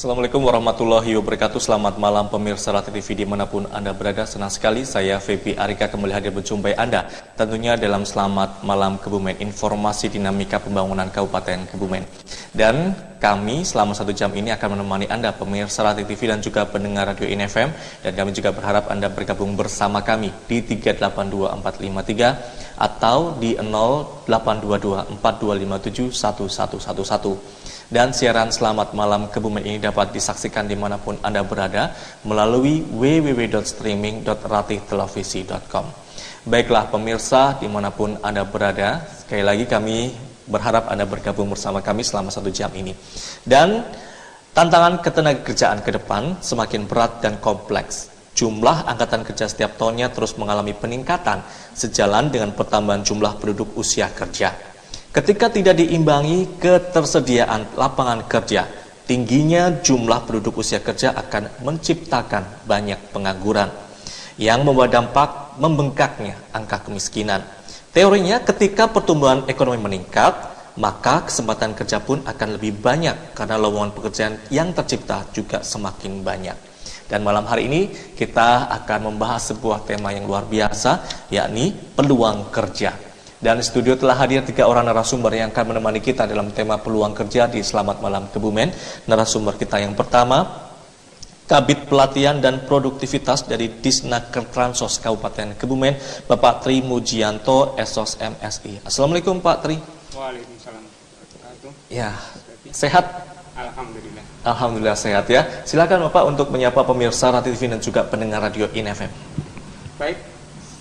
Assalamualaikum warahmatullahi wabarakatuh. Selamat malam pemirsa Rati TV dimanapun Anda berada. Senang sekali saya Febi Arika kembali hadir berjumpai Anda. Tentunya dalam Selamat Malam Kebumen, informasi dinamika pembangunan Kabupaten Kebumen. Dan kami selama 1 jam ini akan menemani Anda pemirsa Rati TV dan juga pendengar Radio INFM. Dan kami juga berharap Anda bergabung bersama kami di 3824453 atau di 082242571111. Dan siaran Selamat Malam Kebumen ini dapat disaksikan dimanapun Anda berada melalui www.streaming.ratihtelevisi.com. Baiklah pemirsa dimanapun Anda berada, sekali lagi kami berharap Anda bergabung bersama kami selama 1 jam ini. Dan tantangan ketenagakerjaan ke depan semakin berat dan kompleks. Jumlah angkatan kerja setiap tahunnya terus mengalami peningkatan sejalan dengan pertambahan jumlah penduduk usia kerja. Ketika tidak diimbangi ketersediaan lapangan kerja, tingginya jumlah penduduk usia kerja akan menciptakan banyak pengangguran yang membawa dampak membengkaknya angka kemiskinan. Teorinya, ketika pertumbuhan ekonomi meningkat, maka kesempatan kerja pun akan lebih banyak karena lowongan pekerjaan yang tercipta juga semakin banyak. Dan malam hari ini kita akan membahas sebuah tema yang luar biasa, yakni peluang kerja. Dan di studio telah hadir 3 orang narasumber yang akan menemani kita dalam tema peluang kerja di Selamat Malam Kebumen. Narasumber kita yang pertama, Kabid Pelatihan dan Produktivitas dari Disnaker Transos Kabupaten Kebumen, Bapak Tri Mujianto, Esos MSI. Assalamualaikum Pak Tri. Waalaikumsalam. Ya, sehat? Alhamdulillah. Alhamdulillah sehat ya. Silakan Bapak untuk menyapa pemirsa Rati TV dan juga pendengar Radio INFM. Baik,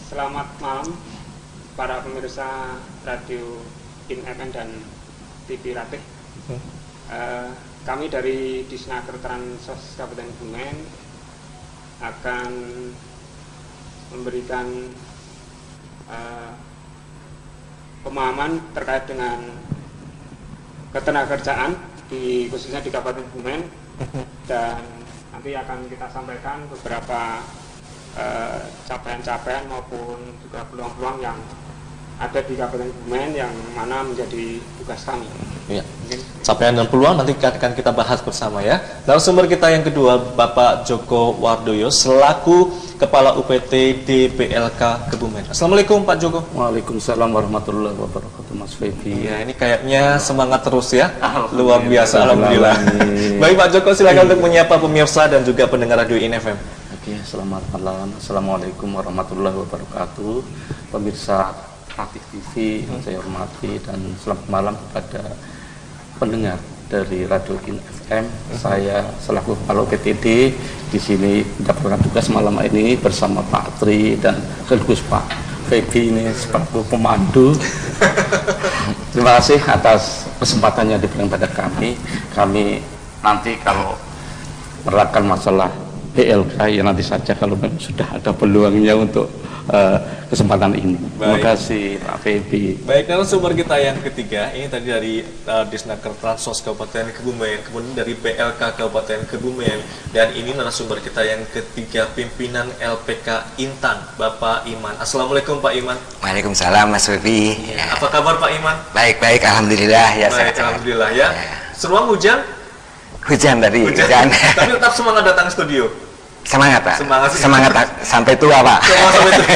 selamat malam para pemirsa Radio INFM dan TV Ratih. Kami dari Disnaker Transos Kabupaten Kebumen akan memberikan pemahaman terkait dengan ketenagakerjaan khususnya di Kabupaten Kebumen, dan nanti akan kita sampaikan beberapa capaian-capaian maupun juga peluang-peluang yang ada di Kabupaten Kebumen yang mana menjadi tugas kami. Ya. Capaian dan peluang nanti akan kita bahas bersama ya. Narasumber kita yang kedua, Bapak Joko Wardoyo selaku Kepala UPT DPLK Kebumen. Assalamualaikum Pak Joko. Waalaikumsalam warahmatullahi wabarakatuh Mas Febi. Ya, ini kayaknya semangat terus ya. Luar biasa, alhamdulillah. Baik Pak Joko, silakan untuk menyapa pemirsa dan juga pendengar Radio INFM. Oke, selamat malam. Assalamualaikum warahmatullahi wabarakatuh. Pemirsa Ratih TV yang saya hormati, dan selamat malam kepada pendengar dari Radio INFM. Saya selaku Kepala PTD di sini mendapatkan tugas malam ini bersama Pak Tri dan sekaligus Pak Febi ini sebagai pemandu. Terima kasih atas kesempatannya diberikan pada kami. Kami nanti kalau menerapkan masalah PLK ya nanti saja kalau memang sudah ada peluangnya untuk kesempatan ini. Terima kasih Pak Febi. Baik, narasumber kita yang ketiga ini tadi dari Disnaker Transos Kabupaten Kebumen, kemudian dari PLK Kabupaten Kebumen, dan ini narasumber kita yang ketiga, pimpinan LPK Intan, Bapak Iman. Assalamualaikum Pak Iman. Waalaikumsalam Mas Febi. Ya. Apa kabar Pak Iman? Baik-baik, alhamdulillah ya. Baik, alhamdulillah ya. Seruang hujan? Hujan tadi. Hujan. Tapi tetap semangat datang studio. Semangat Pak. Semangat sampai tua Pak. Sampai tua.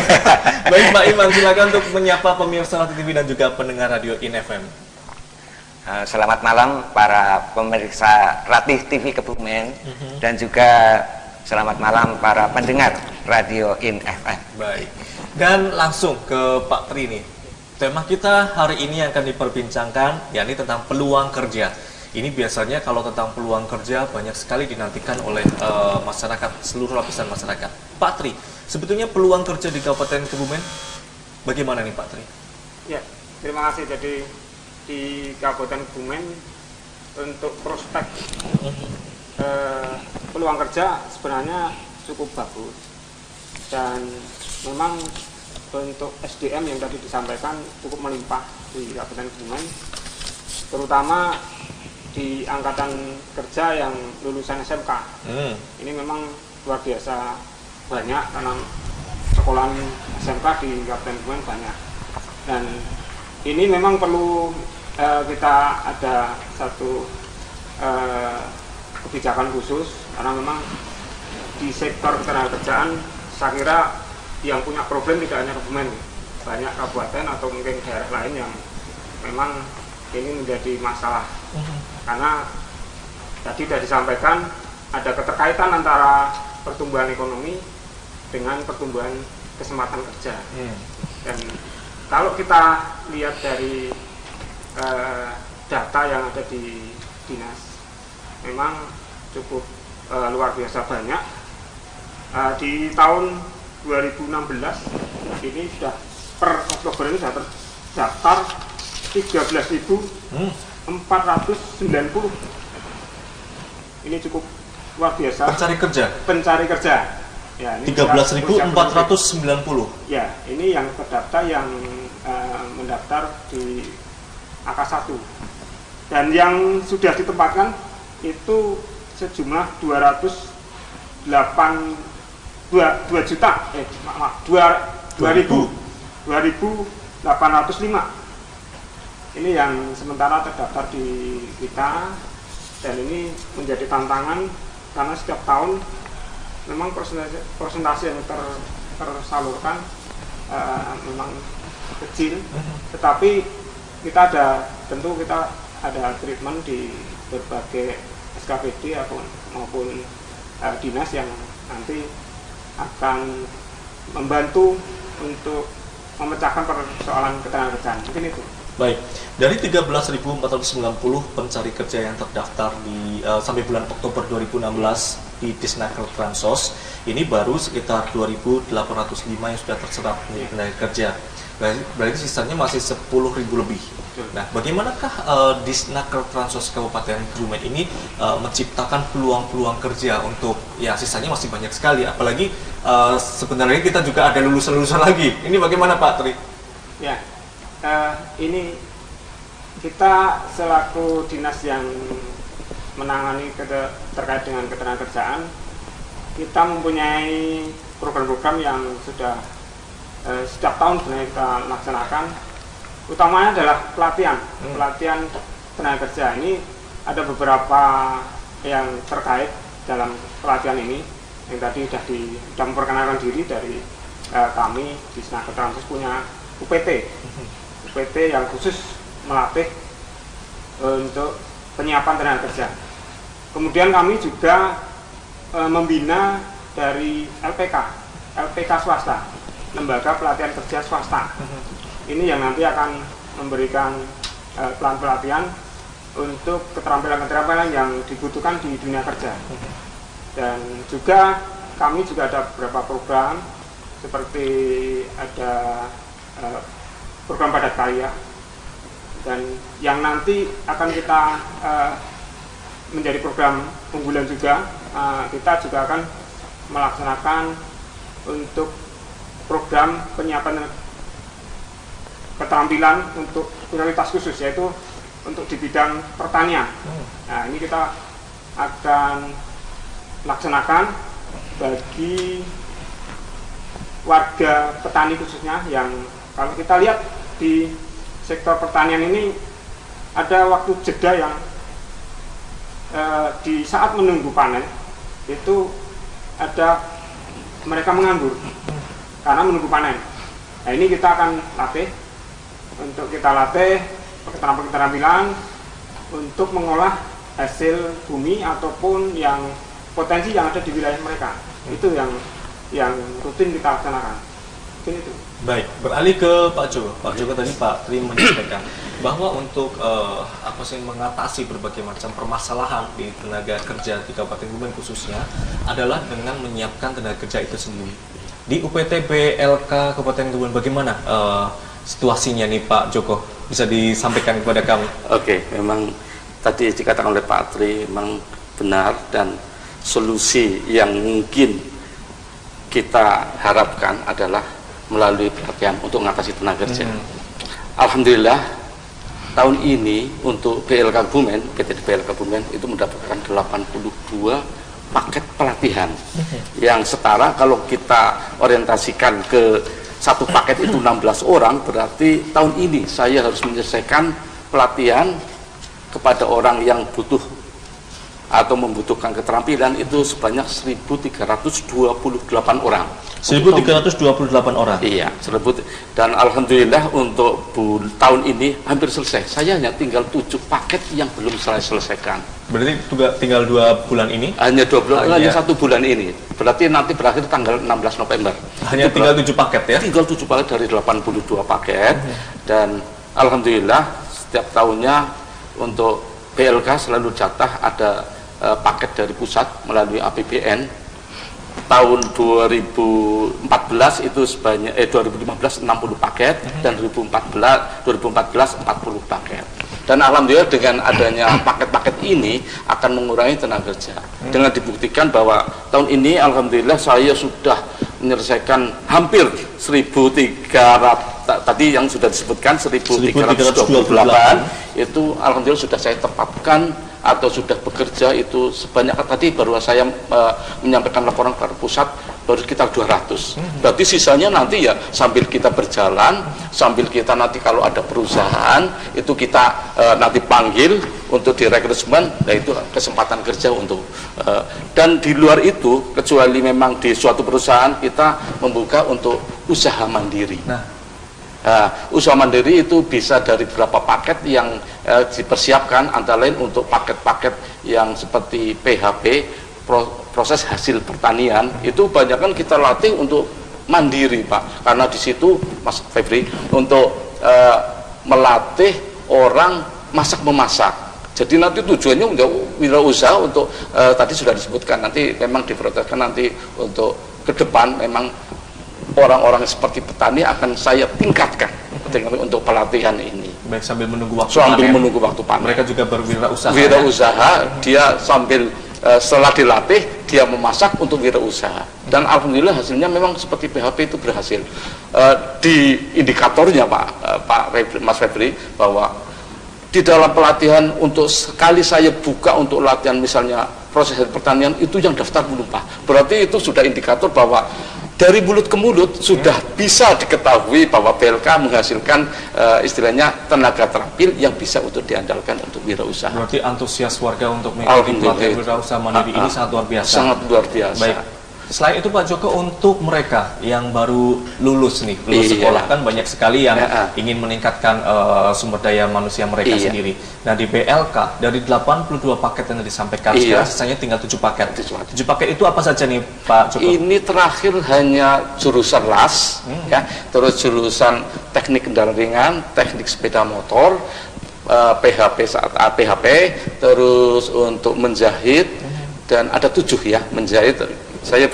Baik Pak Iman, silakan untuk menyapa pemirsa Rati TV dan juga pendengar Radio INFM. Selamat malam para pemirsa Ratih TV Kebumen, dan juga selamat malam para pendengar Radio INFM. Baik. Dan langsung ke Pak Tri nih. Tema kita hari ini yang akan diperbincangkan yakni tentang peluang kerja. Ini biasanya kalau tentang peluang kerja banyak sekali dinantikan oleh masyarakat, seluruh lapisan masyarakat. Pak Tri, sebetulnya peluang kerja di Kabupaten Kebumen bagaimana nih Pak Tri? Ya, terima kasih. Jadi di Kabupaten Kebumen untuk prospek peluang kerja sebenarnya cukup bagus, dan memang untuk SDM yang tadi disampaikan cukup melimpah di Kabupaten Kebumen, terutama di angkatan kerja yang lulusan SMK. Ini memang luar biasa banyak, karena sekolahan SMK di Kabupaten Kebumen banyak, dan ini memang perlu kita ada satu kebijakan khusus, karena memang di sektor ketenagakerjaan saya kira yang punya problem tidak hanya Kebumen, banyak kabupaten atau mungkin daerah lain yang memang ini menjadi masalah. Karena tadi sudah disampaikan ada keterkaitan antara pertumbuhan ekonomi dengan pertumbuhan kesempatan kerja. Dan kalau kita lihat dari data yang ada di dinas, memang cukup luar biasa banyak. Di tahun 2016 ini sudah per Oktober ini sudah terdaftar 13.490. Ini cukup luar biasa. Pencari kerja. Ya, 13.490. Ya, ini yang terdaftar yang mendaftar di AK1. Dan yang sudah ditempatkan itu sejumlah 2.805. Ini yang sementara terdaftar di kita, dan ini menjadi tantangan karena setiap tahun memang persentase yang tersalurkan memang kecil, tetapi kita tentu kita ada treatment di berbagai SKPD maupun dinas yang nanti akan membantu untuk memecahkan persoalan ketenagakerjaan. Mungkin itu. Baik, dari 13.490 pencari kerja yang terdaftar sampai bulan Oktober 2016 di Disnaker Transos, ini baru sekitar 2.805 yang sudah terserap menjadi tenaga kerja. Berarti sisanya masih 10.000 lebih. Nah, bagaimanakah Disnaker Transos Kabupaten Kebumen ini menciptakan peluang-peluang kerja untuk, ya sisanya masih banyak sekali, apalagi sebenarnya kita juga ada lulusan-lulusan lagi. Ini bagaimana Pak Tri? Ya, ini kita selaku dinas yang menangani terkait dengan ketenagakerjaan, kita mempunyai program-program yang sudah setiap tahun sebenarnya kita laksanakan. Utamanya adalah pelatihan tenaga kerja. Ini ada beberapa yang terkait dalam pelatihan ini, yang tadi sudah memperkenalkan diri dari kami di Disnaker Transos punya UPT yang khusus melatih untuk penyiapan tenaga kerja. Kemudian kami juga membina dari LPK swasta, lembaga pelatihan kerja swasta. Ini yang nanti akan memberikan pelatihan untuk keterampilan-keterampilan yang dibutuhkan di dunia kerja. Dan juga kami juga ada beberapa program, seperti ada program padat karya, dan yang nanti akan kita menjadi program unggulan juga. Kita juga akan melaksanakan untuk program penyiapan keterampilan untuk prioritas khusus, yaitu untuk di bidang pertanian. Nah, ini kita akan laksanakan bagi warga petani khususnya, yang kalau kita lihat di sektor pertanian ini ada waktu jeda yang di saat menunggu panen itu ada mereka menganggur karena menunggu panen. Nah, ini kita akan latih keterampilan untuk mengolah hasil bumi ataupun yang potensi yang ada di wilayah mereka. Itu yang rutin kita laksanakan. Mungkin itu. Baik, beralih ke Pak Joko. Pak Joko tadi Pak Tri menyampaikan bahwa untuk mengatasi berbagai macam permasalahan di tenaga kerja di Kabupaten Kebumen khususnya adalah dengan menyiapkan tenaga kerja itu sendiri. Di UPT BLK Kabupaten Kebumen bagaimana situasinya nih Pak Joko? Bisa disampaikan kepada kami? Oke, memang tadi dikatakan oleh Pak Tri memang benar, dan solusi yang mungkin kita harapkan adalah melalui pelatihan untuk mengatasi tenaga kerja. Alhamdulillah tahun ini untuk BLK Kebumen, PT BLK Kebumen itu mendapatkan 82 paket pelatihan yang setara kalau kita orientasikan ke satu paket itu 16 orang, berarti tahun ini saya harus menyelesaikan pelatihan kepada orang yang butuh atau membutuhkan keterampilan itu sebanyak 1.328 orang. 1.328 orang. Iya, dan alhamdulillah untuk tahun ini hampir selesai. Saya hanya tinggal 7 paket yang belum saya selesaikan. Berarti tinggal 2 bulan ini? Hanya 2 bulan, hanya 1 bulan ini. Berarti nanti berakhir tanggal 16 November. Hanya tinggal 7 paket ya? Tinggal 7 paket dari 82 paket. Dan alhamdulillah setiap tahunnya untuk PLK selalu jatah ada paket dari pusat melalui APBN. Tahun 2014 itu sebanyak 2015 60 paket dan 2014 40 paket. Dan alhamdulillah dengan adanya paket-paket ini akan mengurangi tenaga kerja. Dengan dibuktikan bahwa tahun ini alhamdulillah saya sudah menyelesaikan hampir 1.300 tadi yang sudah disebutkan 1.328 itu alhamdulillah sudah saya tetapkan atau sudah bekerja itu sebanyak tadi baru saya menyampaikan laporan ke pusat baru sekitar 200. Berarti sisanya nanti ya sambil kita berjalan, sambil kita nanti kalau ada perusahaan itu kita nanti panggil untuk direkrutmen, nah itu kesempatan kerja untuk dan di luar itu kecuali memang di suatu perusahaan kita membuka untuk usaha mandiri. Usaha mandiri itu bisa dari berapa paket yang dipersiapkan, antara lain untuk paket-paket yang seperti PHP, proses hasil pertanian, itu banyak kan kita latih untuk mandiri Pak, karena di situ Mas Febri untuk melatih orang masak-memasak. Jadi nanti tujuannya untuk wirausaha untuk tadi sudah disebutkan, nanti memang diprioritaskan nanti untuk ke depan memang orang-orang seperti petani akan saya tingkatkan untuk pelatihan ini. Baik, sambil menunggu waktu menunggu waktu panen. Mereka juga berwirausaha. Wirausaha, dia sambil setelah dilatih dia memasak untuk wirausaha. Dan alhamdulillah hasilnya memang seperti PHP itu berhasil. Di indikatornya Mas Febri bahwa di dalam pelatihan untuk sekali saya buka untuk latihan misalnya proses pertanian itu yang daftar menumpah. Berarti itu sudah indikator bahwa dari mulut ke mulut sudah bisa diketahui bahwa PLK menghasilkan istilahnya tenaga terampil yang bisa untuk diandalkan untuk wirausaha. Berarti antusias warga untuk mengikuti pelatihan wirausaha mandiri ini sangat luar biasa. Sangat luar biasa. Baik. Selain itu Pak Joko, untuk mereka yang baru lulus sekolah kan banyak sekali yang ingin meningkatkan sumber daya manusia mereka sendiri. Nah di BLK dari 82 paket yang disampaikan sekarang sisanya tinggal 7 paket. 7 paket itu apa saja nih Pak Joko? Ini terakhir hanya jurusan las, terus jurusan teknik kendaraan ringan, teknik sepeda motor, PHP, terus untuk menjahit dan ada 7 ya menjahit. Saya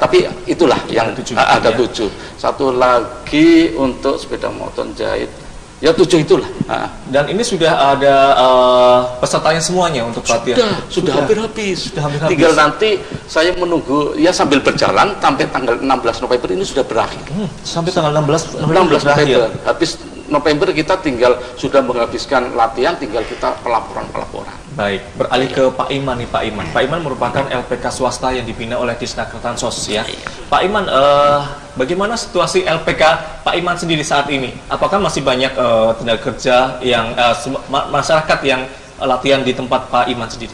tapi itulah yang ada 7. Satu lagi untuk sepeda motor jahit. Ya 7 itulah. Dan ini sudah ada pesertanya semuanya untuk pelatihan. Sudah hampir habis. Tinggal nanti saya menunggu ya sambil berjalan sampai tanggal 16 November ini sudah berakhir. Sampai tanggal 16 November. Habis November kita tinggal sudah menghabiskan latihan, tinggal kita pelaporan. Baik, beralih ke Pak Iman nih Pak Iman. Pak Iman merupakan LPK swasta yang dibina oleh Disnakertan Sos ya. Pak Iman, bagaimana situasi LPK Pak Iman sendiri saat ini? Apakah masih banyak tenaga kerja yang masyarakat yang latihan di tempat Pak Iman sendiri?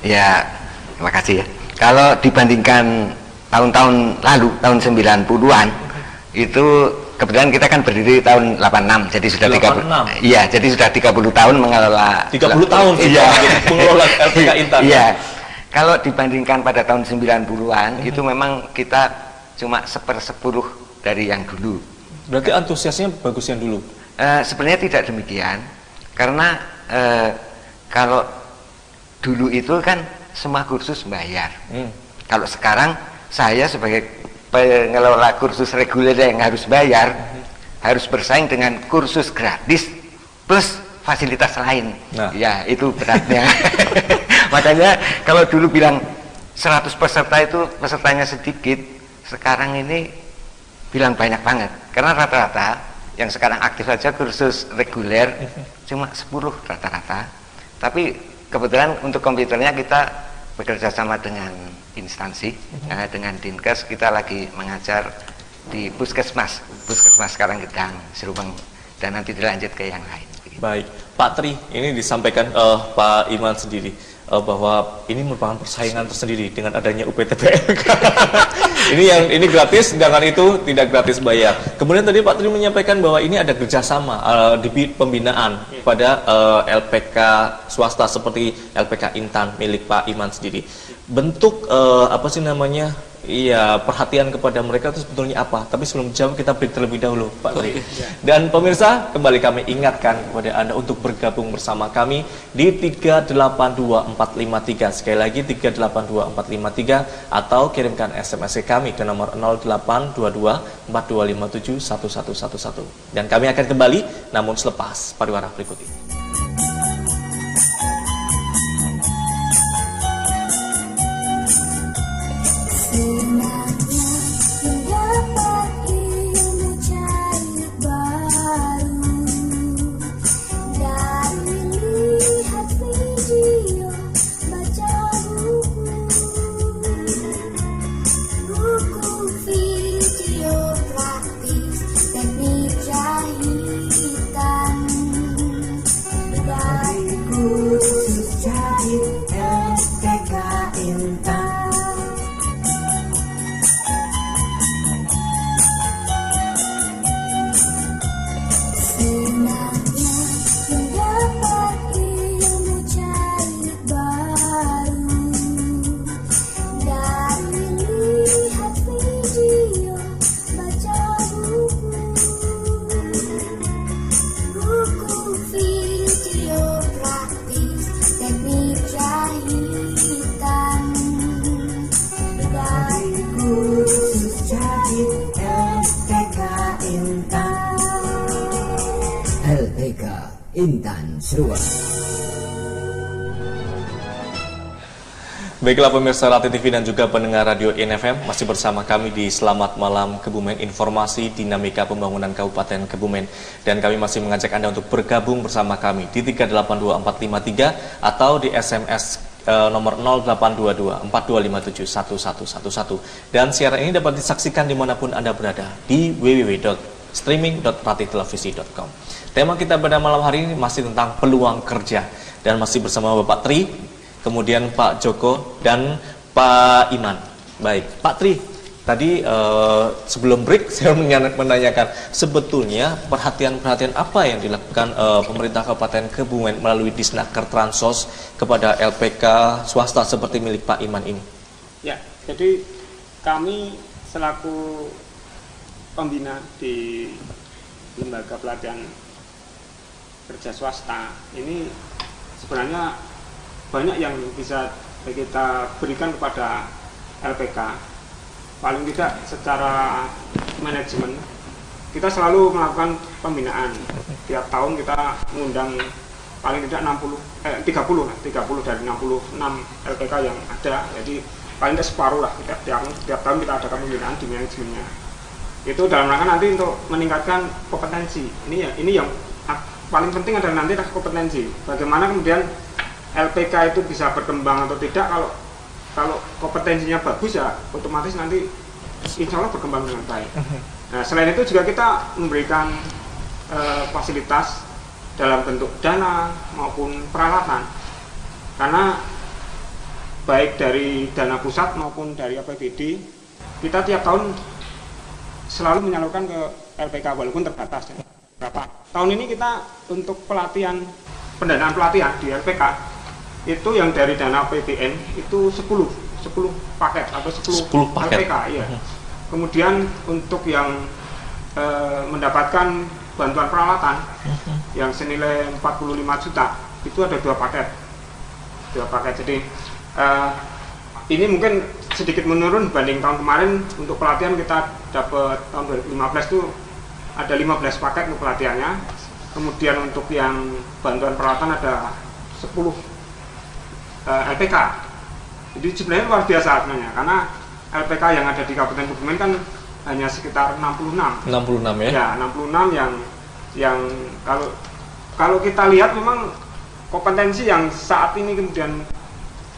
Ya, terima kasih ya. Kalau dibandingkan tahun-tahun lalu, tahun 90-an, itu kebetulan kita kan berdiri tahun 86, jadi sudah 30. Iya, jadi sudah 30 tahun mengelola. 30 tahun iya. Mengelola LPK Intan. Iya. Kalau dibandingkan pada tahun 90-an itu memang kita cuma 1/10 dari yang dulu. Berarti antusiasnya bagus yang dulu. Sebenarnya tidak demikian. Karena kalau dulu itu kan semua kursus bayar. Kalau sekarang saya sebagai pengelola kursus reguler yang harus bayar, harus bersaing dengan kursus gratis plus fasilitas lain. Ya itu beratnya. Makanya kalau dulu bilang 100 peserta itu pesertanya sedikit, sekarang ini bilang banyak banget. Karena rata-rata yang sekarang aktif saja kursus reguler cuma 10 rata-rata. Tapi kebetulan untuk komputernya kita bekerja sama dengan instansi, dengan Dinkes. Kita lagi mengajar di Puskesmas sekarang Gedang, Serubeng, dan nanti dilanjut ke yang lain. Baik, Pak Tri, ini disampaikan Pak Iman sendiri. bahwa ini merupakan persaingan tersendiri dengan adanya UPTPLK. ini gratis, sedangkan itu tidak gratis bayar. Kemudian tadi Pak Tri menyampaikan bahwa ini ada kerjasama di pembinaan pada LPK swasta seperti LPK Intan milik Pak Iman sendiri. Bentuk apa sih namanya? Iya, perhatian kepada mereka itu sebetulnya apa? Tapi sebelum jawab kita break terlebih dahulu, Pak Tri. Dan pemirsa, kembali kami ingatkan kepada Anda untuk bergabung bersama kami di 382453. Sekali lagi 382453 atau kirimkan SMS ke kami ke nomor 0822 4257 1111. Dan kami akan kembali namun selepas pariwara berikut ini. LPK Intan Seruan. Baiklah pemirsa Rati TV dan juga pendengar Radio INFM, masih bersama kami di Selamat Malam Kebumen, informasi dinamika pembangunan Kabupaten Kebumen. Dan kami masih mengajak Anda untuk bergabung bersama kami di 382453 atau di SMS nomor 0822 4257 1111. Dan siaran ini dapat disaksikan dimanapun Anda berada di www.streaming.ratitelevisi.com. Tema kita pada malam hari ini masih tentang peluang kerja dan masih bersama Bapak Tri, kemudian Pak Joko dan Pak Iman. Baik, Pak Tri, tadi sebelum break saya menanyakan sebetulnya perhatian-perhatian apa yang dilakukan pemerintah Kabupaten Kebumen melalui Disnaker Transos kepada LPK swasta seperti milik Pak Iman ini. Ya, jadi kami selaku pembina di lembaga pelatihan kerja swasta ini sebenarnya banyak yang bisa kita berikan kepada LPK. Paling tidak secara manajemen kita selalu melakukan pembinaan. Tiap tahun kita mengundang paling tidak 30 dari 66 LPK yang ada. Jadi paling tidak separuh lah, tiap tahun kita adakan pembinaan di manajemennya. Itu dalam rangka nanti untuk meningkatkan kompetensi. Ini yang paling penting adalah nanti kompetensi. Bagaimana kemudian LPK itu bisa berkembang atau tidak, kalau kompetensinya bagus ya otomatis nanti insya Allah berkembang dengan baik. Nah, selain itu juga kita memberikan fasilitas dalam bentuk dana maupun peralatan, karena baik dari dana pusat maupun dari APBD kita tiap tahun selalu menyalurkan ke LPK walaupun terbatas. Berapa tahun ini kita untuk pendanaan pelatihan di LPK itu yang dari dana APBN itu 10 paket atau 10 paket. LPK ya. Kemudian untuk yang mendapatkan bantuan peralatan yang senilai 45 juta itu ada 2 paket. Jadi ini mungkin sedikit menurun dibanding tahun kemarin. Untuk pelatihan kita dapat tahun 2015 itu ada 15 paket untuk pelatihannya. Kemudian untuk yang bantuan peralatan ada 10 LPK. Jadi sebenarnya luar biasa sebenarnya, karena LPK yang ada di Kabupaten Kebumen kan hanya sekitar 66 ya? Ya, 66 yang kalau kita lihat memang kompetensi yang saat ini kemudian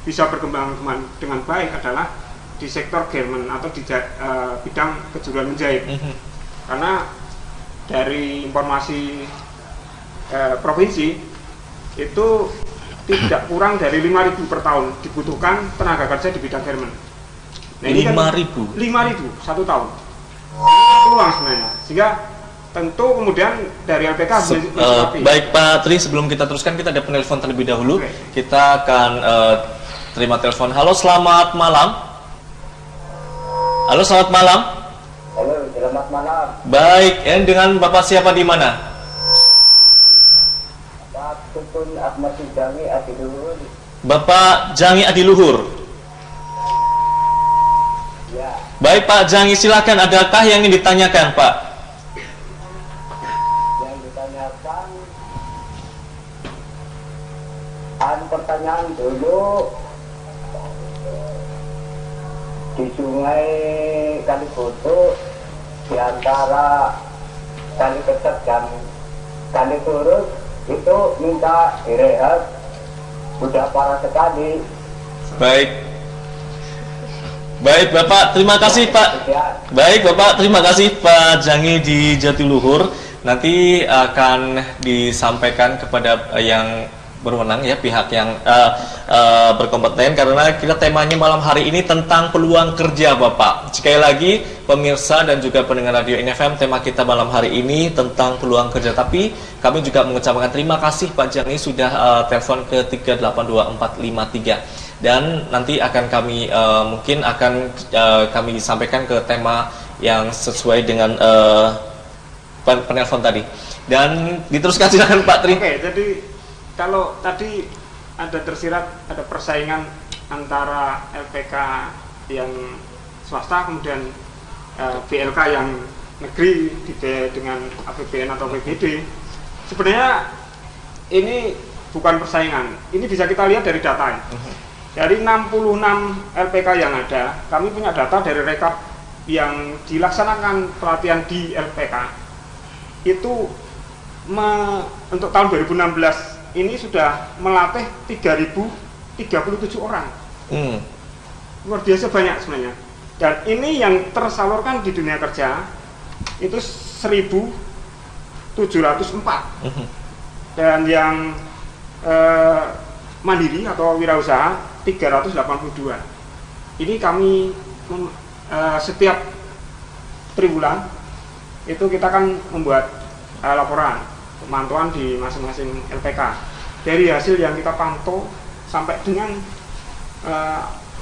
bisa berkembang dengan baik adalah di sektor garment atau di bidang kejuruan menjahit. Karena dari informasi provinsi itu tidak kurang dari 5.000 per tahun dibutuhkan tenaga kerja di bidang garment. Nah, ini 5.000? 5.000 satu tahun. Ini peluang sebenarnya. Sehingga tentu kemudian dari LPK baik Pak Tri, sebelum kita teruskan kita ada penelpon terlebih dahulu. Oke. Kita akan terima telepon. Halo, selamat malam. Halo, selamat malam. Halo, selamat malam. Baik, dengan Bapak siapa di mana? Pak Tukun Ahmad Jangi Adiluhur. Bapak Jangi Adiluhur. Ya, Baik Pak Jangi, silakan. Adakah yang ingin ditanyakan Pak? yang ditanyakan pertanyaan dulu di sungai Kalibodo di antara Kali Ketek dan Kali Turut itu minta direhab, sudah parah sekali. Baik Bapak, terima kasih Pak. Baik Bapak, terima kasih Pak Jangi di Jatiluhur. Nanti akan disampaikan kepada yang berwenang ya, pihak yang berkompeten, karena kita temanya malam hari ini tentang peluang kerja Bapak. Sekali lagi pemirsa dan juga pendengar radio NFM, tema kita malam hari ini tentang peluang kerja. Tapi kami juga mengucapkan terima kasih Pak Jangi sudah telepon ke 382453, dan nanti akan kami mungkin akan kami sampaikan ke tema yang sesuai dengan penelpon tadi. Dan diteruskan silakan Pak Tri. Oke, jadi kalau tadi ada tersirat ada persaingan antara LPK yang swasta kemudian BLK yang negeri dengan APBN atau APBD, sebenarnya ini bukan persaingan. Ini bisa kita lihat dari data ya. Dari 66 LPK yang ada, kami punya data dari rekap yang dilaksanakan pelatihan di LPK itu untuk tahun 2016 ini sudah melatih 3.037 orang. Luar biasa banyak sebenarnya. Dan ini yang tersalurkan di dunia kerja itu 1.704. Dan yang mandiri atau wirausaha 382. Ini kami setiap triwulan itu kita kan membuat laporan pemantauan di masing-masing LPK. Dari hasil yang kita pantau sampai dengan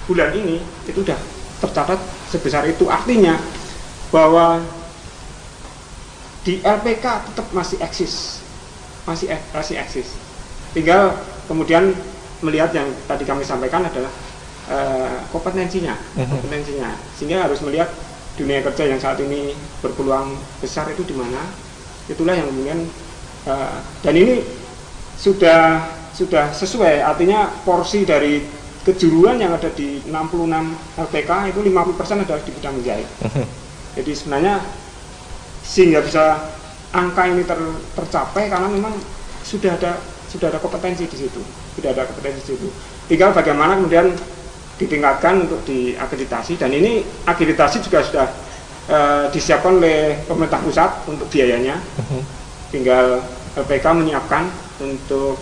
bulan ini itu sudah tercatat sebesar itu. Artinya bahwa di LPK tetap masih eksis, masih eksis. Tinggal kemudian melihat yang tadi kami sampaikan adalah kompetensinya, sehingga harus melihat dunia kerja yang saat ini berpeluang besar itu di mana. Itulah yang kemudian dan ini sudah sesuai, artinya porsi dari kejuruan yang ada di 66 LPK itu 50% adalah di bidang menjahit. Jadi sebenarnya sehingga bisa angka ini tercapai karena memang sudah ada kompetensi di situ, Tinggal bagaimana kemudian ditingkatkan untuk diakreditasi, dan ini akreditasi juga sudah disiapkan oleh pemerintah pusat untuk biayanya. Tinggal LPK menyiapkan untuk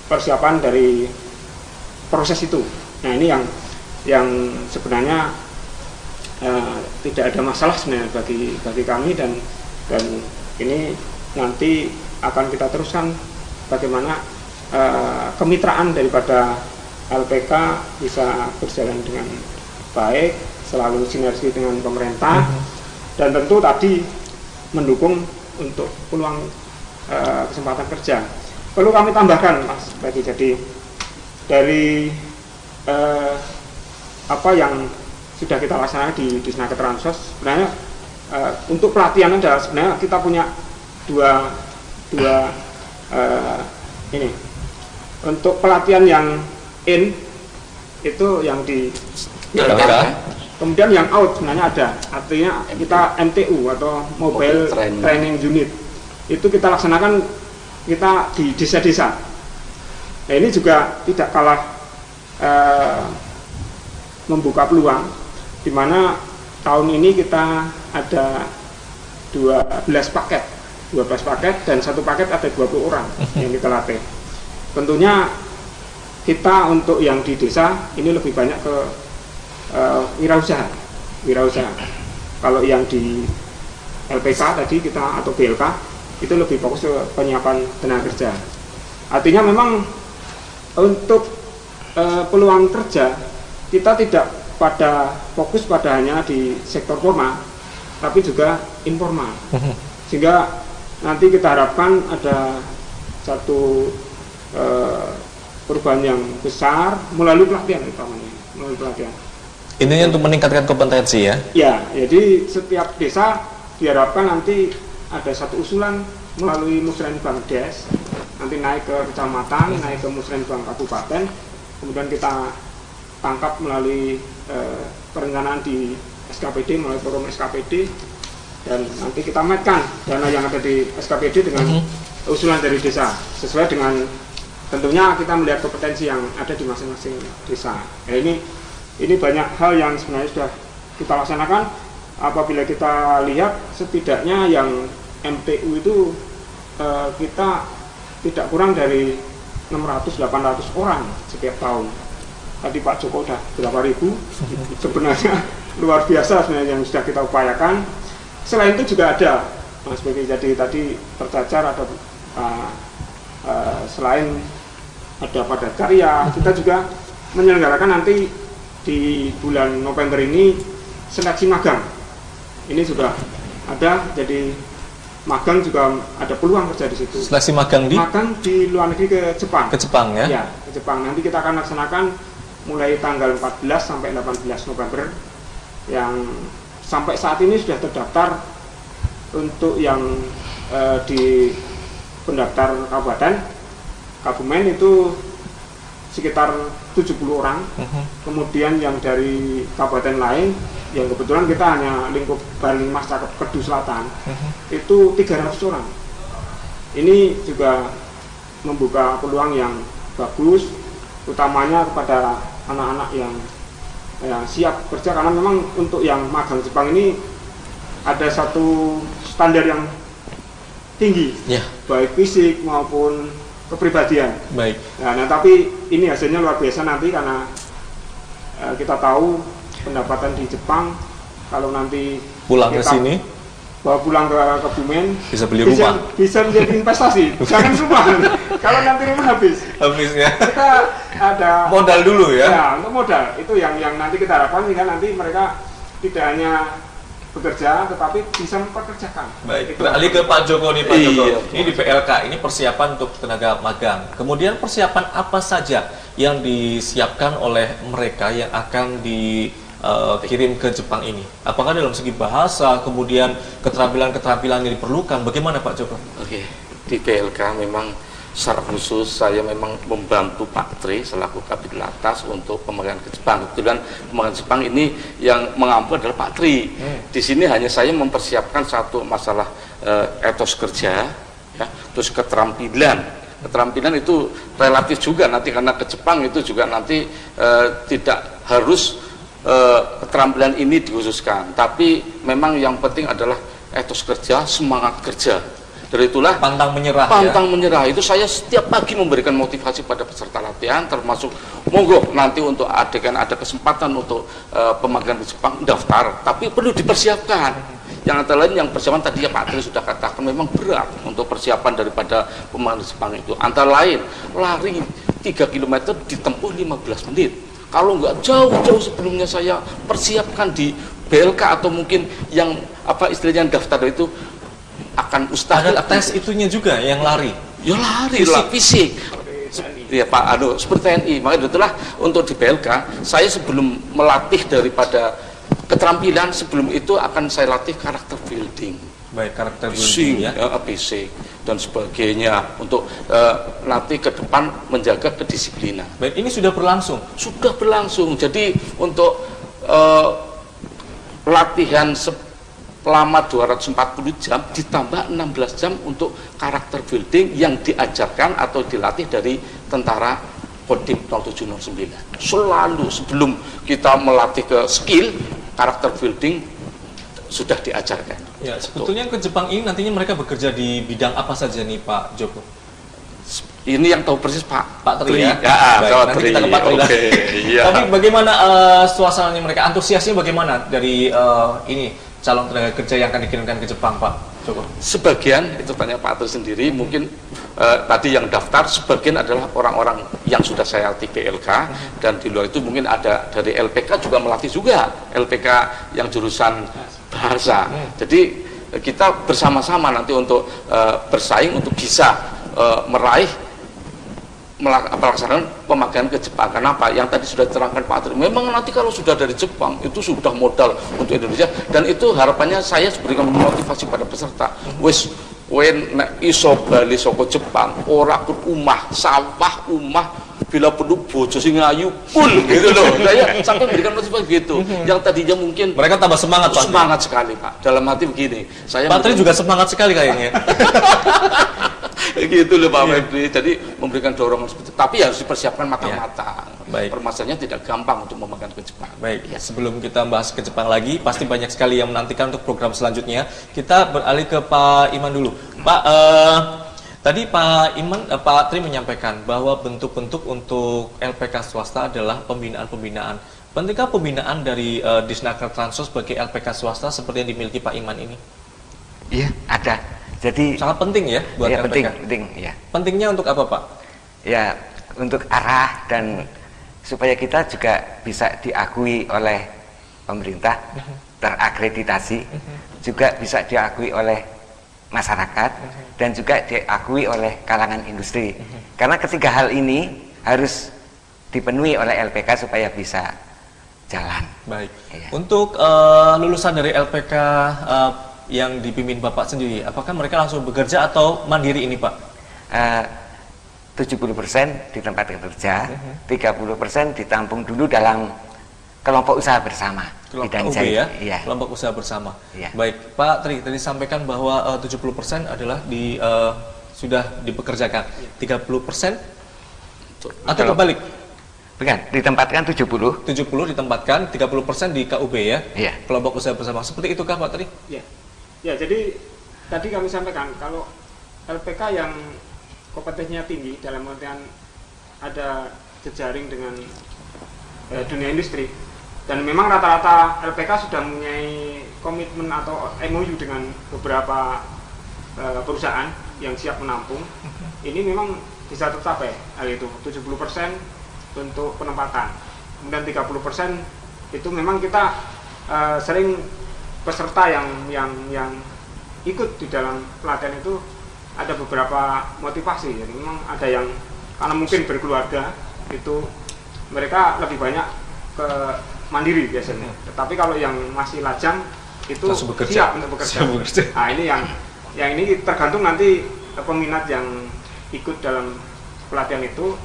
persiapan dari proses itu. Nah, ini yang sebenarnya tidak ada masalah sebenarnya bagi kami, dan ini nanti akan kita teruskan bagaimana kemitraan daripada LPK bisa berjalan dengan baik, selalu sinergi dengan pemerintah, dan tentu tadi mendukung untuk peluang kesempatan kerja. Perlu kami tambahkan Mas Bagi, jadi dari apa yang sudah kita laksanakan di Disnaker Transos, sebenarnya untuk pelatihan adalah sebenarnya kita punya dua ini. Untuk pelatihan yang in itu yang di kemudian yang out sebenarnya ada, artinya kita MTU atau Mobile Training Unit itu kita laksanakan kita di desa-desa. Nah, ini juga tidak kalah membuka peluang, di mana tahun ini kita ada 12 paket 12 paket dan satu paket ada 20 orang yang kita latih. Tentunya kita untuk yang di desa ini lebih banyak ke wirausaha. Kalau yang di LPK tadi kita atau BLK itu lebih fokus ke penyiapan tenaga kerja. Artinya memang untuk peluang kerja kita tidak fokus pada hanya di sektor formal, tapi juga informal. Sehingga nanti kita harapkan ada satu perubahan yang besar melalui pelatihan utamanya, melalui pelatihan. Intinya untuk meningkatkan kompetensi ya? Ya, jadi setiap desa diharapkan nanti ada satu usulan melalui Musrenbang Des, nanti naik ke kecamatan, naik ke Musrenbang Kabupaten, kemudian kita tangkap melalui perencanaan di SKPD, melalui forum SKPD, dan nanti kita matchkan dana yang ada di SKPD dengan usulan dari desa, sesuai dengan tentunya kita melihat kompetensi yang ada di masing-masing desa. Ya, ini banyak hal yang sebenarnya sudah kita laksanakan. Apabila kita lihat setidaknya yang MTU itu kita tidak kurang dari 600-800 orang setiap tahun. Tadi Pak Joko udah berapa ribu, sebenarnya luar biasa sebenarnya yang sudah kita upayakan. Selain itu juga ada, sebagai jadi tadi tercacar ada selain ada pada karya, kita juga menyelenggarakan nanti di bulan November ini seleksi magang. Ini sudah ada, jadi magang juga ada peluang kerja di situ. Seleksi magang di luar negeri ke Jepang. Ke Jepang ya? Ya, ke Jepang. Nanti kita akan laksanakan mulai tanggal 14 sampai 18 November. Yang sampai saat ini sudah terdaftar untuk yang di pendaftar kabupaten itu sekitar 70 orang. Kemudian yang dari kabupaten lain yang kebetulan kita hanya lingkup Bali Mas Cakep Kedu Selatan itu 300 orang. Ini juga membuka peluang yang bagus, utamanya kepada anak-anak yang siap kerja, karena memang untuk yang magang Jepang ini ada satu standar yang tinggi, baik fisik maupun kepribadian. Baik. Nah, tapi ini hasilnya luar biasa nanti karena kita tahu pendapatan di Jepang kalau nanti pulang ke sini, bawa pulang ke Kebumen, bisa beli rumah, bisa menjadi investasi. Jangan rumah, kalau nanti rumah habis ya. Kita ada modal dulu ya. Ya, untuk modal itu yang nanti kita harapkan sehingga nanti mereka tidak hanya bekerja tetapi bisa mempekerjakan. Baik, beralih ke Pak Joko nih, Pak Joko. Ini di PLK, ini persiapan untuk tenaga magang. Kemudian persiapan apa saja yang disiapkan oleh mereka yang akan dikirim ke Jepang ini? Apakah dalam segi bahasa, kemudian keterampilan-keterampilan yang diperlukan? Bagaimana Pak Joko? Oke, di PLK memang secara khusus saya memang membantu Pak Tri selaku Kabid Latas untuk pemagangan ke Jepang. Kebetulan pemagangan Jepang ini yang mengampu adalah Pak Tri. Di sini hanya saya mempersiapkan satu masalah etos kerja, ya, terus keterampilan. Keterampilan itu relatif juga nanti karena ke Jepang itu juga nanti tidak harus keterampilan ini dikhususkan, tapi memang yang penting adalah etos kerja, semangat kerja. Dari itulah pantang menyerah. Menyerah itu saya setiap pagi memberikan motivasi pada peserta latihan, termasuk monggo nanti untuk adegan ada kesempatan untuk pemagangan di Jepang daftar, tapi perlu dipersiapkan. Yang antara lain yang persiapan tadi ya Pak Tri sudah katakan memang berat untuk persiapan daripada pemagangan di Jepang itu. Antara lain lari 3 km ditempuh 15 menit. Kalau nggak jauh-jauh sebelumnya saya persiapkan di BLK atau mungkin yang apa istilahnya daftar itu akan ada tes itunya juga yang lari. Ya lari lah fisik. Ya Pak, seperti TNI. Makanya itulah untuk di BLK saya sebelum melatih daripada keterampilan, sebelum itu akan saya latih karakter building. Baik, karakter building ya. Fisik dan sebagainya untuk nanti ke depan menjaga kedisiplinan. Baik, ini sudah berlangsung. Sudah berlangsung. Jadi untuk latihan selama 240 jam ditambah 16 jam untuk karakter building yang diajarkan atau dilatih dari tentara Kodim 0709. Selalu sebelum kita melatih ke skill karakter building sudah diajarkan. Ya, sebetulnya ke Jepang ini nantinya mereka bekerja di bidang apa saja nih Pak Joko? Ini yang tahu persis Pak Tri ya. Baik, nanti kita ke Pak Tri lah. Iya. Tapi bagaimana suasananya mereka, antusiasnya bagaimana dari ini calon tenaga kerja yang akan dikirimkan ke Jepang, Pak Joko? Sebagian itu tanya Pak Tri sendiri, mungkin tadi yang daftar sebagian adalah orang-orang yang sudah saya latih PLK, dan di luar itu mungkin ada dari LPK juga melatih juga, LPK yang jurusan bahasa. Jadi kita bersama-sama nanti untuk bersaing untuk bisa meraih pelaksanaan pemagangan ke Jepang. Kenapa? Yang tadi sudah diterangkan Pak Tri, memang nanti kalau sudah dari Jepang itu sudah modal untuk Indonesia, dan itu harapannya saya berikan motivasi pada peserta. Wes nek iso bali saka Jepang ora kun umah sawah umah bila perlu bojo sing ayu pun gitu loh. Saya sampai berikan motivasi gitu. Yang tadinya mungkin Mereka tambah semangat, Pak. Semangat sekali, Pak. Dalam hati begini, saya Pak Tri juga semangat sekali kayaknya. gitu loh Pak Febri. Jadi memberikan dorongan seperti itu, tapi harus dipersiapkan matang-matang. Baik. Permasalahannya tidak gampang untuk memakan ke Jepang. Baik, sebelum kita bahas ke Jepang lagi, pasti banyak sekali yang menantikan untuk program selanjutnya. Kita beralih ke Pak Iman dulu. Pak, tadi Pak Iman, Pak Tri menyampaikan bahwa bentuk-bentuk untuk LPK swasta adalah pembinaan-pembinaan. Pentingkah pembinaan dari Disnaker Transos sebagai LPK swasta seperti yang dimiliki Pak Iman ini? Iya, ada. Jadi Sangat penting ya buat ya, LPK. penting ya. Pentingnya untuk apa, Pak? Ya, untuk arah dan supaya kita juga bisa diakui oleh pemerintah, terakreditasi, juga bisa diakui oleh masyarakat, dan juga diakui oleh kalangan industri. Karena ketiga hal ini harus dipenuhi oleh LPK supaya bisa jalan. Baik. Iya. Untuk lulusan dari LPK yang dipimpin Bapak sendiri, apakah mereka langsung bekerja atau mandiri ini, Pak? 70% di tempat kerja, 30% ditampung dulu dalam kelompok usaha bersama. Kelompok Bidang UB jahit. ya? Iya. Kelompok usaha bersama. Iya. Baik, Pak Tri tadi sampaikan bahwa 70% adalah sudah dipekerjakan. 30% atau kebalik? Bukan, ditempatkan 70. 70 ditempatkan, 30% di KUB ya? Iya. Kelompok usaha bersama. Seperti itukah Pak Tri? Ya, jadi tadi kami sampaikan kalau LPK yang kompetensinya tinggi dalam artian ada jejaring dengan dunia industri, dan memang rata-rata LPK sudah mempunyai komitmen atau MOU dengan beberapa perusahaan yang siap menampung. Ini memang bisa tercapai, yaitu 70% untuk penempatan, kemudian 30% itu memang kita sering peserta yang ikut di dalam pelatihan itu ada beberapa motivasi. Jadi memang ada yang karena mungkin berkeluarga itu mereka lebih banyak ke mandiri biasanya. Tetapi kalau yang masih lajang itu siap untuk bekerja. Nah ini yang ini tergantung nanti peminat yang ikut dalam pelatihan itu,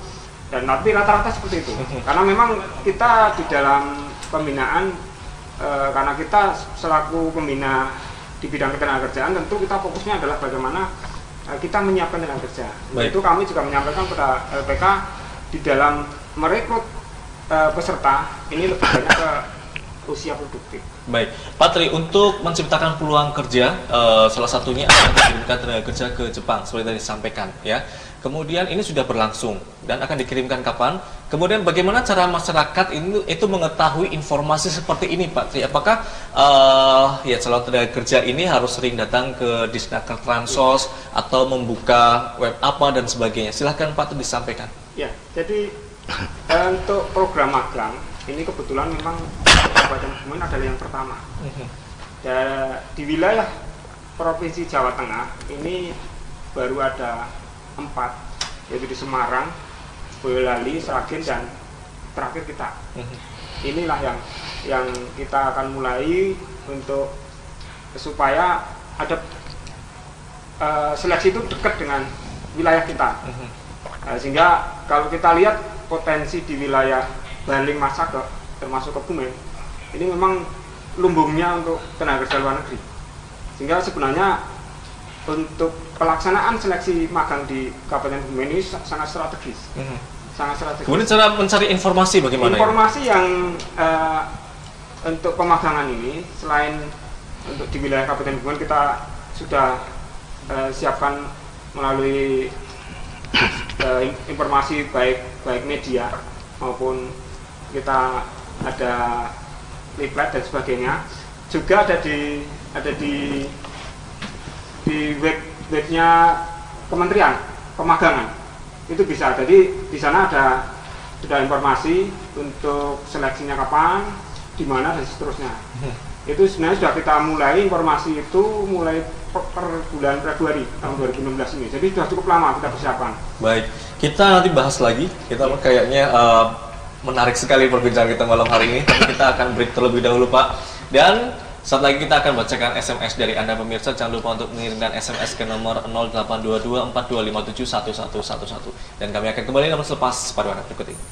dan nanti rata-rata seperti itu. Karena memang kita di dalam pembinaan, karena kita selaku pembina di bidang ketenagakerjaan, tentu kita fokusnya adalah bagaimana kita menyiapkan tenaga kerja. Itu kami juga menyampaikan kepada LPK di dalam merekrut peserta ini lebih banyak ke usia produktif. Baik, Pak Tri, untuk menciptakan peluang kerja, salah satunya adalah mengirimkan tenaga kerja ke Jepang, seperti tadi disampaikan, ya. Kemudian ini sudah berlangsung dan akan dikirimkan kapan? Kemudian bagaimana cara masyarakat itu mengetahui informasi seperti ini, Pak Tri? Apakah ya calon tenaga kerja ini harus sering datang ke Disnaker Transos atau membuka web apa dan sebagainya? Silahkan Pak Tri disampaikan. Ya, jadi untuk program magang ini kebetulan memang Kabupaten Kebumen adalah yang pertama. Di wilayah Provinsi Jawa Tengah ini baru ada 4, yaitu di Semarang, Boyolali, Sragen, dan terakhir kita. Inilah yang kita akan mulai untuk supaya ada seleksi itu dekat dengan wilayah kita. Sehingga kalau kita lihat potensi di wilayah Baling, Masake, termasuk Kebumen, ini memang lumbungnya untuk tenaga kerja luar negeri. Sehingga sebenarnya untuk pelaksanaan seleksi magang di Kabupaten Kebumen ini sangat strategis. Sangat strategis. Kemudian cara mencari informasi bagaimana? Informasi yang untuk pemagangan ini selain untuk di wilayah Kabupaten Kebumen kita sudah siapkan melalui informasi baik media maupun kita ada leaflet dan sebagainya, juga ada di webnya Kementerian Pemagangan. Itu bisa, jadi di sana sudah informasi untuk seleksinya kapan, di mana dan seterusnya. Itu sebenarnya sudah kita mulai informasi itu mulai per bulan Februari tahun 2016 ini. Jadi sudah cukup lama kita persiapan. Baik, kita nanti bahas lagi. Kita kayaknya menarik sekali perbincangan kita malam hari ini. Tapi kita akan break terlebih dahulu, Pak. Dan saat lagi kita akan bacakan SMS dari Anda pemirsa. Jangan lupa untuk mengirimkan SMS ke nomor 0822 4257 1111. Dan kami akan kembali namun selepas pada waktu berikut ini.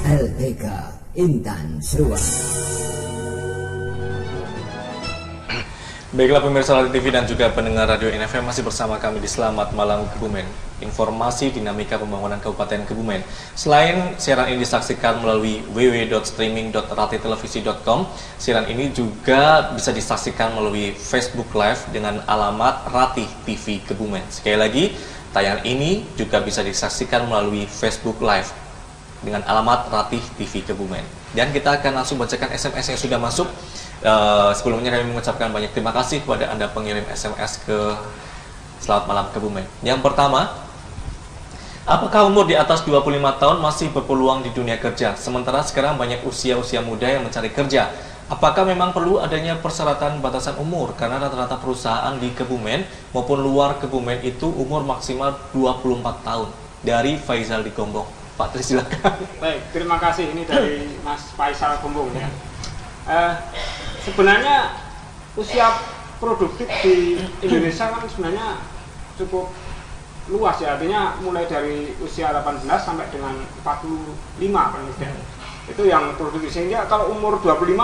LPK Intan Seruan. Baiklah pemirsa Radio TV dan juga pendengar Radio NFM, masih bersama kami di Selamat Malam Kebumen. Informasi dinamika pembangunan Kabupaten Kebumen. Selain siaran ini disaksikan melalui www.streaming.ratitelevisi.com, siaran ini juga bisa disaksikan melalui Facebook Live dengan alamat Ratih TV Kebumen. Sekali lagi, tayangan ini juga bisa disaksikan melalui Facebook Live dengan alamat Ratih TV Kebumen. Dan kita akan langsung bacakan SMS yang sudah masuk. Sebelumnya kami mengucapkan banyak terima kasih kepada Anda pengirim SMS ke Selamat Malam Kebumen. Yang pertama, apakah umur di atas 25 tahun masih berpeluang di dunia kerja? Sementara sekarang banyak usia-usia muda yang mencari kerja. Apakah memang perlu adanya persyaratan batasan umur? Karena rata-rata perusahaan di Kebumen maupun luar Kebumen itu umur maksimal 24 tahun. Dari Faisal di Gombong. Pak Tri, silakan. Baik, terima kasih. Ini dari Mas Faisal Gombong ya. Sebenarnya usia produktif di Indonesia kan sebenarnya cukup luas ya, artinya mulai dari usia 18 sampai dengan 45 paling tidak. Itu yang produktif, sehingga kalau umur 25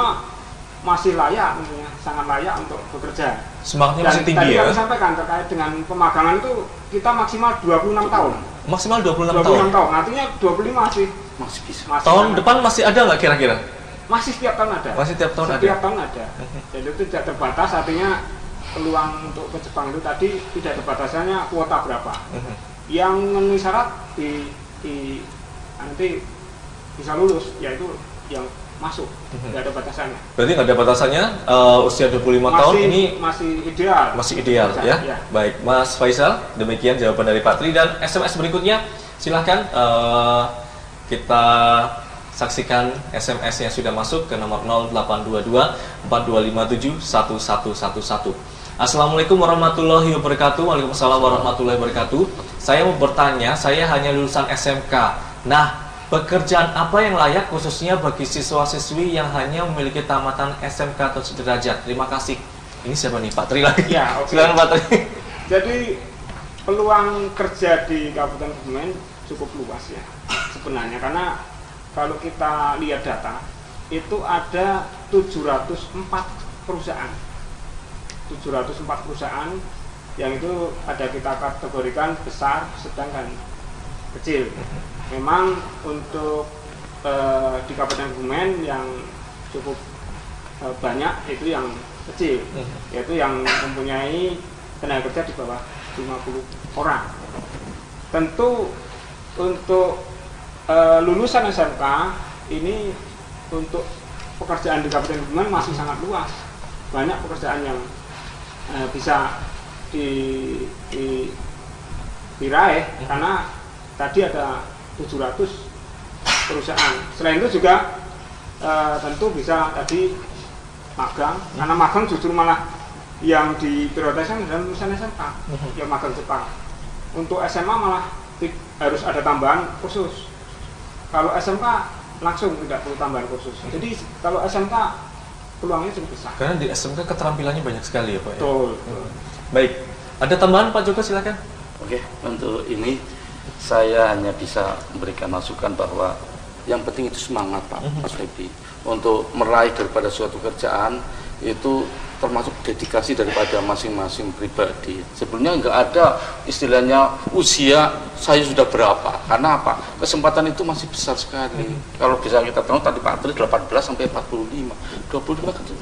masih layak, tentunya sangat layak untuk bekerja. Semangatnya masih tinggi tadi ya? kami sampaikan terkait dengan pemagangan itu kita maksimal 26 tahun. Maksimal 26 tahun? 26 tahun, artinya 25 sih. Masih bisa. Tahun depan masih ada nggak kira-kira? Masih setiap tahun ada. Masih tiap tahun setiap ada? tahun ada. Jadi itu tidak terbatas, artinya peluang untuk ke Jepang itu tadi tidak terbatasannya kuota berapa. Yang memenuhi syarat nanti bisa lulus, yaitu yang masuk, tidak ada batasannya. Berarti nggak ada batasannya, usia 25 tahun ini masih ideal. masih ideal ya? Ya. Baik, Mas Faisal, demikian jawaban dari Pak Tri. Dan SMS berikutnya, silahkan kita saksikan SMS yang sudah masuk ke nomor 0822 4257 1111. Assalamualaikum warahmatullahi wabarakatuh. Waalaikumsalam warahmatullahi wabarakatuh. Saya mau bertanya, saya hanya lulusan SMK. Nah, pekerjaan apa yang layak khususnya bagi siswa-siswi yang hanya memiliki tamatan SMK atau sederajat? Terima kasih. Ini siapa nih, Pak Tri lagi? Ya, okay. Silakan Pak Tri. Jadi peluang kerja di Kabupaten Kebumen cukup luas ya sebenarnya, karena kalau kita lihat data itu ada 704 perusahaan. 704 perusahaan yang itu ada kita kategorikan besar, sedang dan kecil. Memang untuk di Kabupaten Kebumen yang cukup banyak itu yang kecil, yaitu yang mempunyai tenaga kerja di bawah 50 orang. Tentu untuk lulusan SMK ini untuk pekerjaan di Kabupaten Kebumen masih sangat luas. Banyak pekerjaan yang bisa diraih karena tadi ada 700 perusahaan. Selain itu juga tentu bisa tadi magang, karena magang justru malah yang diprioritaskan dalam lulusan SMK, yang magang Jepang. Untuk SMA malah harus ada tambahan kursus. Kalau SMK langsung tidak perlu tambahan kursus. Jadi kalau SMK peluangnya cukup besar. Karena di SMK keterampilannya banyak sekali ya Pak. Betul. Baik, ada tambahan Pak Joko, silakan. Oke, untuk ini saya hanya bisa memberikan masukan bahwa yang penting itu semangat Pak Mas Febi untuk meraih daripada suatu kerjaan itu termasuk dedikasi daripada masing-masing pribadi. Sebelumnya nggak ada istilahnya usia saya sudah berapa, karena apa? Kesempatan itu masih besar sekali. Kalau bisa kita tahu tadi Pak Tri 18 sampai 45, 25 kan itu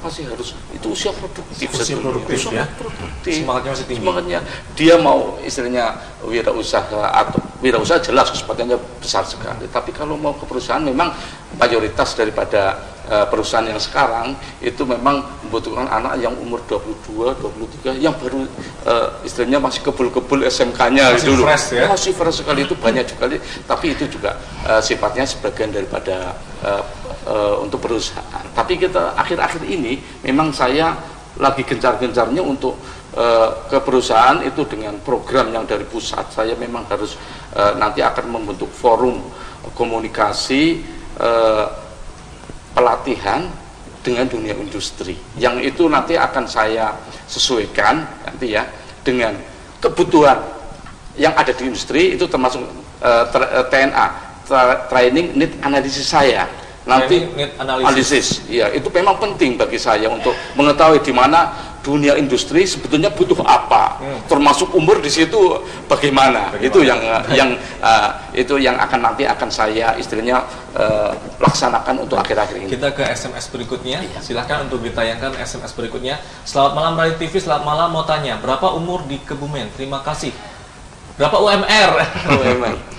masih harus, itu usia produktif. Usia produktif ya. Produktif. Semangatnya masih tinggi. Semangatnya dia mau istilahnya wirausaha atau wirausaha jelas kesempatannya besar sekali. Tapi kalau mau ke perusahaan memang mayoritas daripada perusahaan yang sekarang itu memang membutuhkan anak yang umur 22, 23 yang baru istilahnya masih kebul-kebul SMK-nya masih dulu. Fresh, ya? Masih fresh sekali, itu banyak juga, tapi itu juga sifatnya sebagian daripada untuk perusahaan. Tapi kita akhir-akhir ini memang saya lagi gencar-gencarnya untuk ke perusahaan itu dengan program yang dari pusat. Saya memang harus nanti akan membentuk forum komunikasi pelatihan dengan dunia industri, yang itu nanti akan saya sesuaikan nanti ya dengan kebutuhan yang ada di industri, itu termasuk TNA, training need analysis saya nanti. Need analysis. Ya, itu memang penting bagi saya untuk mengetahui di mana dunia industri sebetulnya butuh apa, termasuk umur di situ bagaimana. Itu yang akan nanti akan saya istilahnya laksanakan untuk akhir-akhir ini. Kita ke SMS berikutnya. Silahkan untuk ditayangkan SMS berikutnya. Selamat malam Radio TV, selamat malam, mau tanya berapa umur di Kebumen? Terima kasih. Berapa UMR?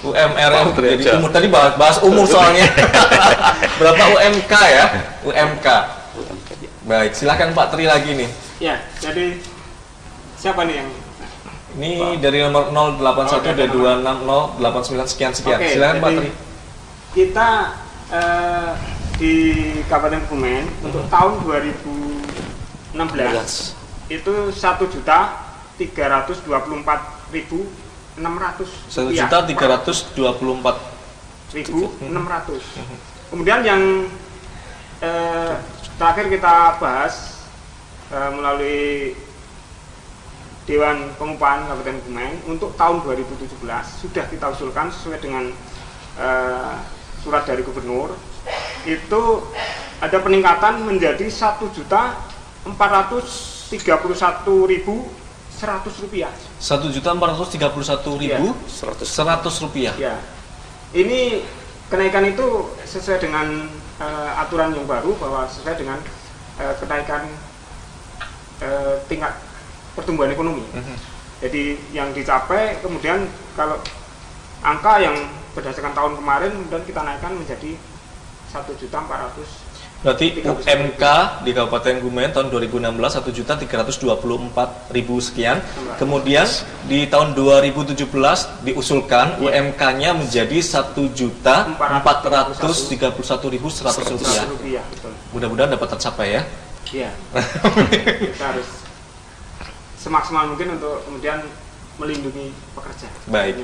UMR ya. Jadi umur tadi bahas umur soalnya. Berapa UMK ya? UMK. Baik, silahkan Pak Tri lagi nih. Ya, jadi siapa nih yang ini dari nomor 081 dan 26089 sekian. Oke, silakan Pak Tri. Kita di Kabupaten Kebumen untuk tahun 2016 itu 1.324.600 1.324.600. Kemudian yang terakhir kita bahas melalui Dewan Pengupahan Kabupaten Kebumen untuk tahun 2017 sudah kita usulkan sesuai dengan surat dari Gubernur, itu ada peningkatan menjadi 1.431.100 rupiah. 1.431.100 rupiah. Ya, ini kenaikan itu sesuai dengan aturan yang baru, bahwa sesuai dengan kenaikan tingkat pertumbuhan ekonomi. Jadi yang dicapai, kemudian kalau angka yang berdasarkan tahun kemarin kemudian kita naikkan menjadi 1.400. Berarti UMK di Kabupaten Kebumen tahun 2016 1.324.000 sekian. Kemudian di tahun 2017 diusulkan UMK-nya menjadi 1.431.100 rupiah. Mudah-mudahan dapat tercapai ya. Iya. Kita harus semaksimal mungkin untuk kemudian melindungi pekerja. Baik.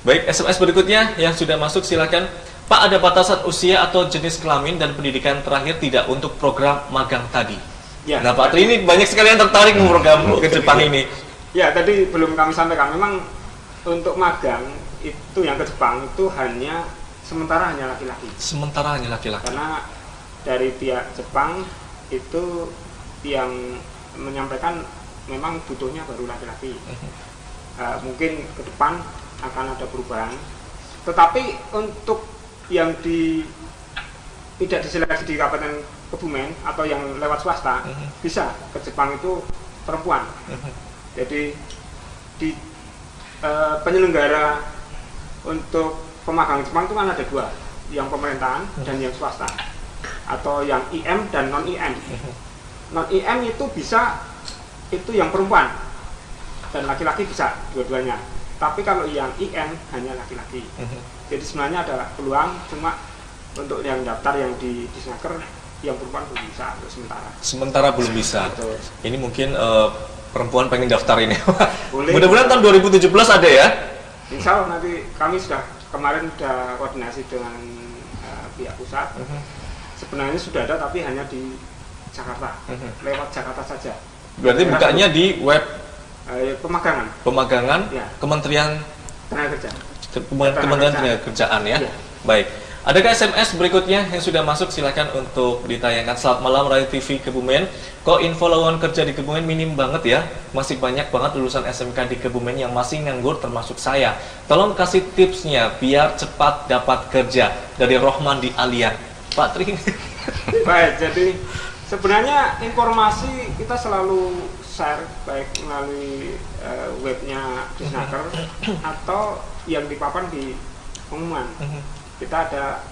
Baik, SMS berikutnya yang sudah masuk silakan. Pak, ada batasan usia atau jenis kelamin dan pendidikan terakhir tidak untuk program magang tadi? Ya, nah Pak Tri ini banyak sekali yang tertarik program ke depan ini. Ya, tadi belum kami sampaikan, memang untuk magang itu yang ke Jepang itu sementara hanya laki-laki. Sementara hanya laki-laki. Karena dari pihak Jepang itu yang menyampaikan memang butuhnya baru laki-laki. Mungkin ke depan akan ada perubahan, tetapi untuk yang tidak diseleksi di Kabupaten Kebumen atau yang lewat swasta bisa ke Jepang itu perempuan. Jadi di penyelenggara untuk pemagang Jepang itu kan ada dua, yang pemerintahan dan yang swasta, atau yang IM dan non IM. Non IM itu bisa, itu yang perempuan dan laki-laki bisa dua-duanya. Tapi kalau yang IM hanya laki-laki. Jadi sebenarnya ada peluang, cuma untuk yang daftar yang di Disnaker yang perempuan belum bisa untuk sementara. Sementara belum bisa. Betul. Ini mungkin perempuan pengen daftar ini. Boleh. Mudah-mudahan tahun 2017 ada ya. Insya Allah nanti kami kemarin sudah koordinasi dengan pihak pusat. Sebenarnya sudah ada tapi hanya di Jakarta, lewat Jakarta saja. Berarti bukanya di web pemagangan ya. Ya. Kementerian Tenaga Kerja. Kementerian Tenaga Kerjaan ya. Ya. Baik. Adakah SMS berikutnya yang sudah masuk? Silakan untuk ditayangkan. Selamat malam Radio TV Kebumen. Kok info lowongan kerja di Kebumen minim banget ya? Masih banyak banget lulusan SMK di Kebumen yang masih nganggur termasuk saya. Tolong kasih tipsnya biar cepat dapat kerja. Dari Rohman di Alian. Pak Tri. Baik, jadi sebenarnya informasi kita selalu share baik melalui webnya Disnaker atau yang dipapan di pengumuman. Kita ada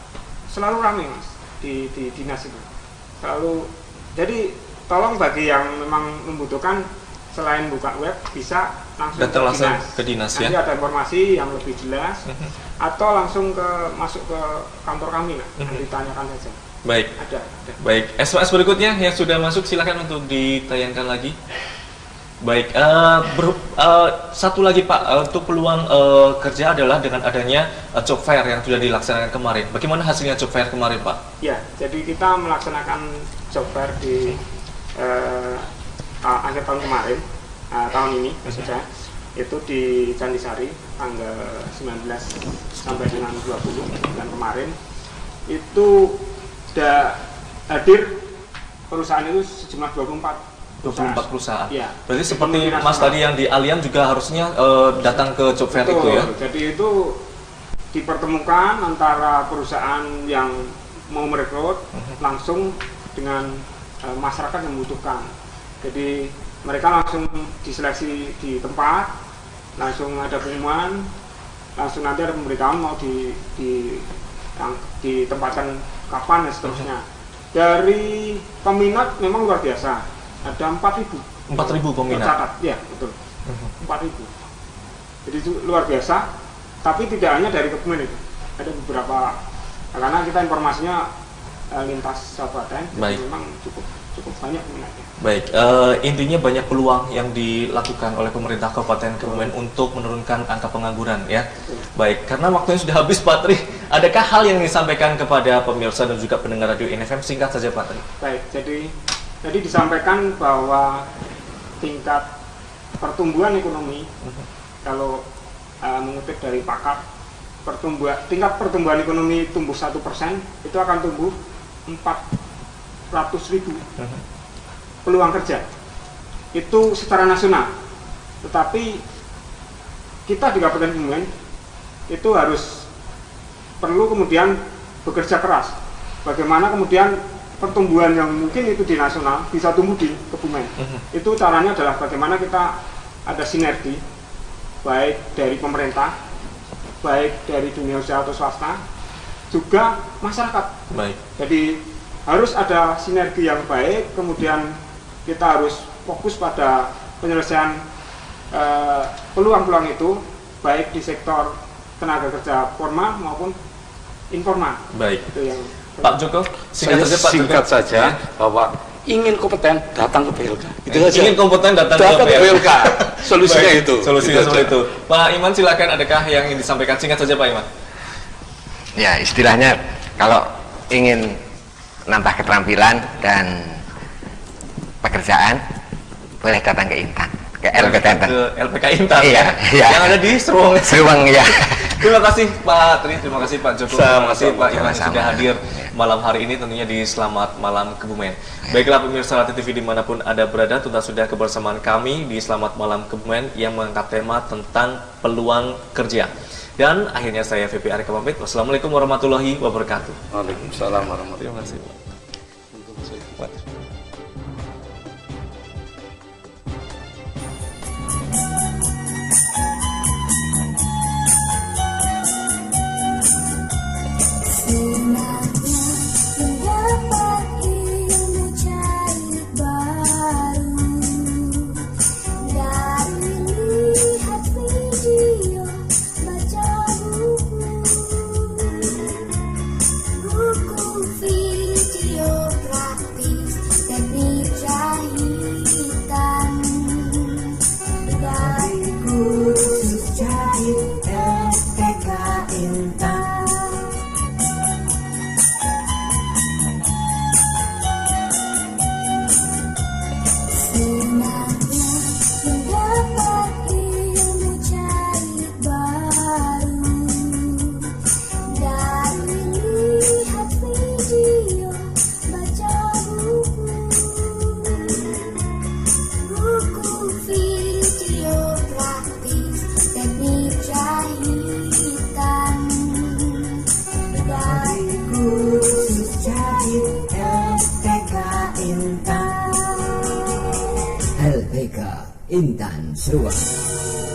selalu ramai mas di dinas itu selalu. Jadi tolong bagi yang memang membutuhkan selain buka web bisa langsung datang langsung ke dinas nanti ya. ada informasi yang lebih jelas atau langsung masuk ke kantor kami lah, nanti tanyakan saja. Baik. Ada. Baik, SMS berikutnya yang sudah masuk silakan untuk ditayangkan lagi. Baik, satu lagi Pak, untuk peluang kerja adalah dengan adanya job fair yang sudah dilaksanakan kemarin. Bagaimana hasilnya job fair kemarin Pak? Ya, jadi kita melaksanakan job fair di akhir tahun kemarin, tahun ini maksudnya, itu di Candisari tanggal 19 sampai dengan 20 bulan kemarin. Itu sudah hadir perusahaan itu sejumlah 24 perusahaan. Ya. Berarti seperti Mas tadi yang di Alian juga harusnya datang ke job fair itu ya? Jadi itu dipertemukan antara perusahaan yang mau merekrut langsung dengan masyarakat yang membutuhkan. Jadi mereka langsung diseleksi di tempat, langsung ada pengumuman, langsung nanti ada pemberitahuan mau ditempatkan kapan dan seterusnya. Dari peminat memang luar biasa. Ada 4.000 peminat. Tercatat, ya betul. 4.000. Jadi itu luar biasa. Tapi tidak hanya dari Kebumen itu. Ada beberapa, karena kita informasinya lintas kabupaten, memang cukup banyak peminatnya. Baik, intinya banyak peluang yang dilakukan oleh pemerintah Kabupaten Kebumen untuk menurunkan angka pengangguran ya. Baik, karena waktunya sudah habis Pak Tri, adakah hal yang disampaikan kepada pemirsa dan juga pendengar Radio NFM? Singkat saja Pak Tri. Baik, jadi disampaikan bahwa tingkat pertumbuhan ekonomi, kalau mengutip dari pakar, tingkat pertumbuhan ekonomi tumbuh 1%, itu akan tumbuh 400.000 peluang kerja. Itu secara nasional. Tetapi kita di Kabupaten Kebumen itu harus perlu kemudian bekerja keras. Bagaimana kemudian pertumbuhan yang mungkin itu di nasional bisa tumbuh di Kebumen. Itu caranya adalah bagaimana kita ada sinergi baik dari pemerintah, baik dari dunia usaha atau swasta, juga masyarakat. Baik. Jadi harus ada sinergi yang baik, kemudian kita harus fokus pada penyelesaian peluang-peluang itu baik di sektor tenaga kerja formal maupun informal. Baik. Itu yang Pak Joko, singkat saja bahwa ingin kompeten datang ke BLK. Itu saja. Ingin kompeten datang ke BLK. Solusinya baik, itu. Solusinya seperti itu. Pak Iman silakan, adakah yang ingin disampaikan? Singkat saja Pak Iman. Ya, istilahnya kalau ingin nambah keterampilan dan pekerjaan boleh datang ke Intan, ke LPK Intan. Ke LPK Intan Iya, iya. yang ada di Seruang. Seruang ya. Terima kasih Pak Tri, terima kasih Pak Joko, terima kasih Pak Iman yang sudah hadir malam hari ini tentunya di Selamat Malam Kebumen. Baiklah pemirsa Rati TV dimanapun Anda berada, tuntas sudah kebersamaan kami di Selamat Malam Kebumen yang mengangkat tema tentang peluang kerja. Dan akhirnya saya VP Arika pamit. Wassalamualaikum warahmatullahi wabarakatuh. Waalaikumsalam warahmatullahi Terima kasih Pak. Intan Seruan.